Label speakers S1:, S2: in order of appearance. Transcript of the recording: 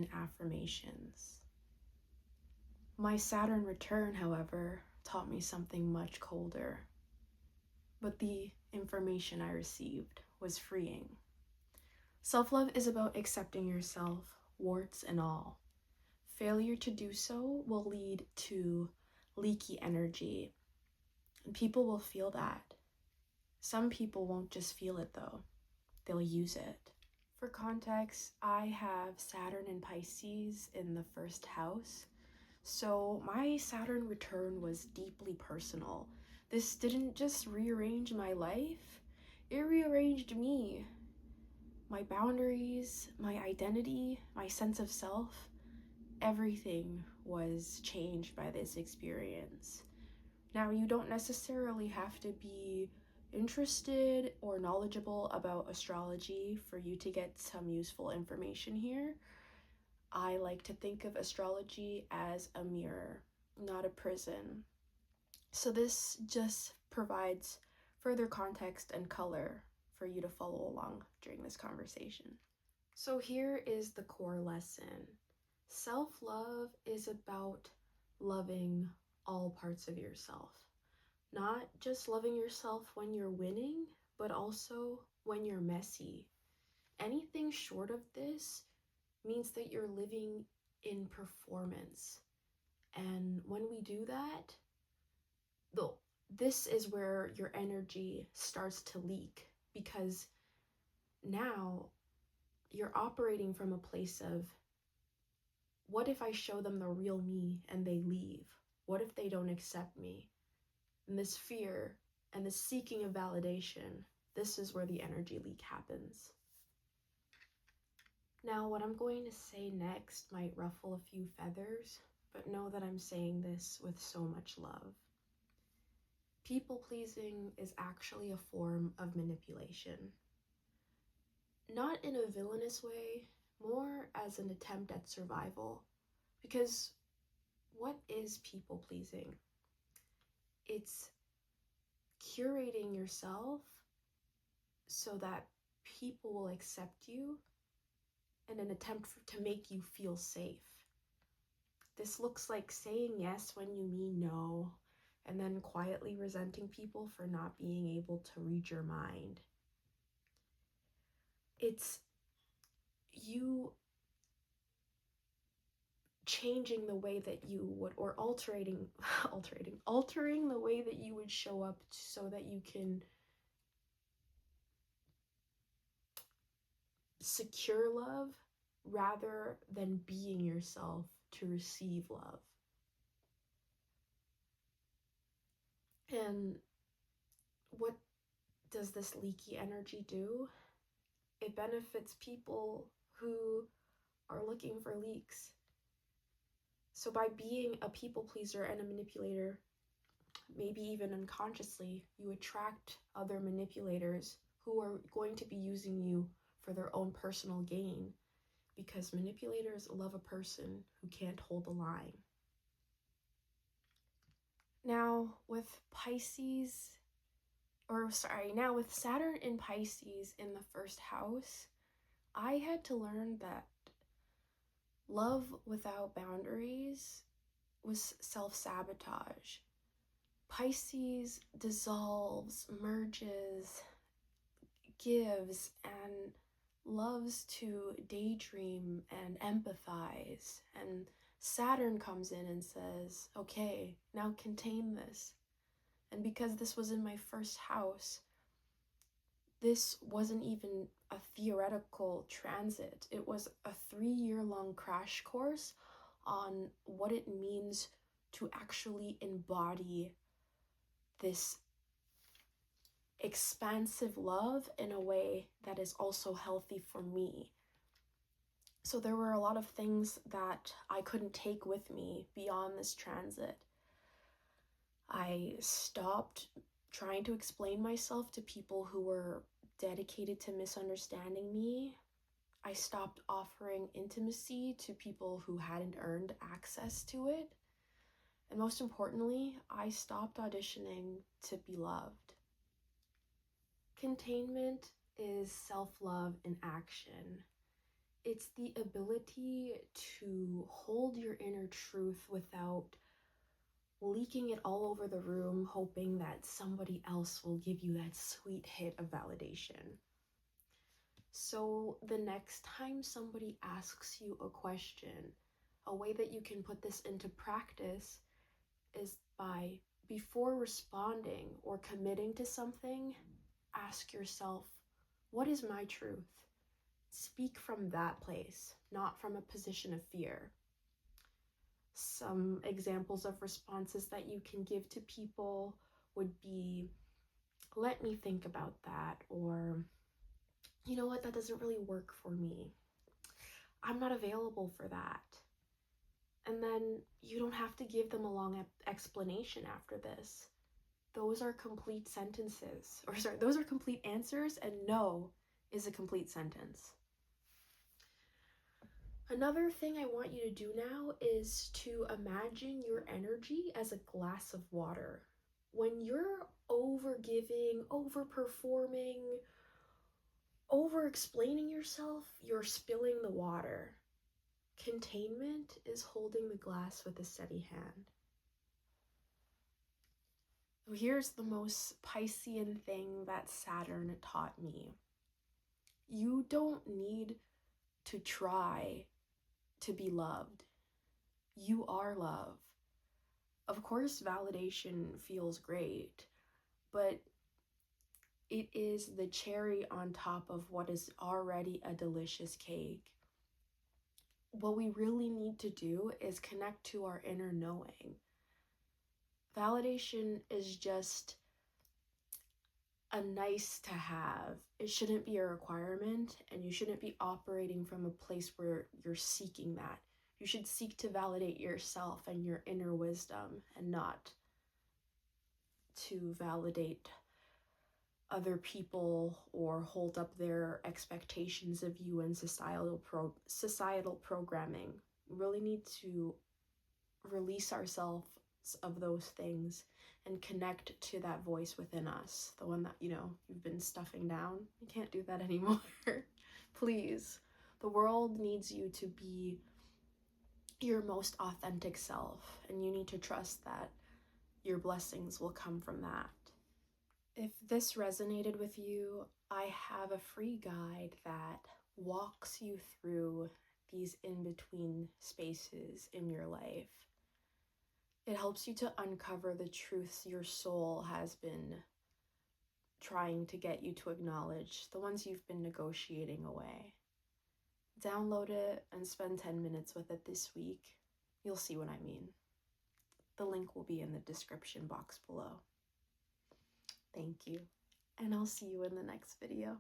S1: and affirmations. My Saturn return, however, taught me something much colder. But the information I received was freeing. Self-love is about accepting yourself, warts and all. Failure to do so will lead to leaky energy, and people will feel that. Some people won't just feel it though, they'll use it. For context, I have Saturn in Pisces in the first house, so my Saturn return was deeply personal. This didn't just rearrange my life, it rearranged me. My boundaries, my identity, my sense of self, everything was changed by this experience. Now, you don't necessarily have to be interested or knowledgeable about astrology for you to get some useful information here. I like to think of astrology as a mirror, not a prison. So this just provides further context and color for you to follow along during this conversation. So here is the core lesson. Self-love is about loving all parts of yourself. Not just loving yourself when you're winning, but also when you're messy. Anything short of this means that you're living in performance. And when we do that, this is where your energy starts to leak, because now you're operating from a place of, what if I show them the real me and they leave? What if they don't accept me? And this fear and this seeking of validation, this is where the energy leak happens. Now, what I'm going to say next might ruffle a few feathers, but know that I'm saying this with so much love. People-pleasing is actually a form of manipulation. Not in a villainous way, more as an attempt at survival. Because what is people-pleasing? It's curating yourself so that people will accept you in an attempt to make you feel safe. This looks like saying yes when you mean no, and then quietly resenting people for not being able to read your mind. It's you changing the way that you would, or altering the way that you would show up so that you can secure love rather than being yourself to receive love. And what does this leaky energy do? It benefits people who are looking for leaks. So by being a people pleaser and a manipulator, maybe even unconsciously, you attract other manipulators who are going to be using you for their own personal gain, because manipulators love a person who can't hold the line. Now with Saturn in Pisces in the first house, I had to learn that love without boundaries was self-sabotage. Pisces dissolves, merges, gives, and loves to daydream and empathize. And Saturn comes in and says, okay, now contain this. And because this was in my first house, this wasn't even a theoretical transit. It was a 3-year-long crash course on what it means to actually embody this expansive love in a way that is also healthy for me. So there were a lot of things that I couldn't take with me beyond this transit. I stopped trying to explain myself to people who were dedicated to misunderstanding me. I stopped offering intimacy to people who hadn't earned access to it. And most importantly, I stopped auditioning to be loved. Containment is self-love in action. It's the ability to hold your inner truth without leaking it all over the room, hoping that somebody else will give you that sweet hit of validation. So the next time somebody asks you a question, a way that you can put this into practice is by, before responding or committing to something, ask yourself, what is my truth? Speak from that place, not from a position of fear. Some examples of responses that you can give to people would be, let me think about that, or, you know what, that doesn't really work for me. I'm not available for that. And then you don't have to give them a long explanation after this. Those are complete sentences. Or sorry, those are complete answers, and no is a complete sentence. Another thing I want you to do now is to imagine your energy as a glass of water. When you're over-giving, over-performing, over-explaining yourself, you're spilling the water. Containment is holding the glass with a steady hand. Here's the most Piscean thing that Saturn taught me. You don't need to try to be loved. You are love. Of course, validation feels great, but it is the cherry on top of what is already a delicious cake. What we really need to do is connect to our inner knowing. Validation is just a nice to have. It shouldn't be a requirement, and you shouldn't be operating from a place where you're seeking that. You should seek to validate yourself and your inner wisdom, and not to validate other people or hold up their expectations of you and societal programming. We really need to release ourselves of those things and connect to that voice within us, the one that, you've been stuffing down. You can't do that anymore. Please. The world needs you to be your most authentic self, and you need to trust that your blessings will come from that. If this resonated with you, I have a free guide that walks you through these in-between spaces in your life. It helps you to uncover the truths your soul has been trying to get you to acknowledge, the ones you've been negotiating away. Download it and spend 10 minutes with it this week. You'll see what I mean. The link will be in the description box below. Thank you, and I'll see you in the next video.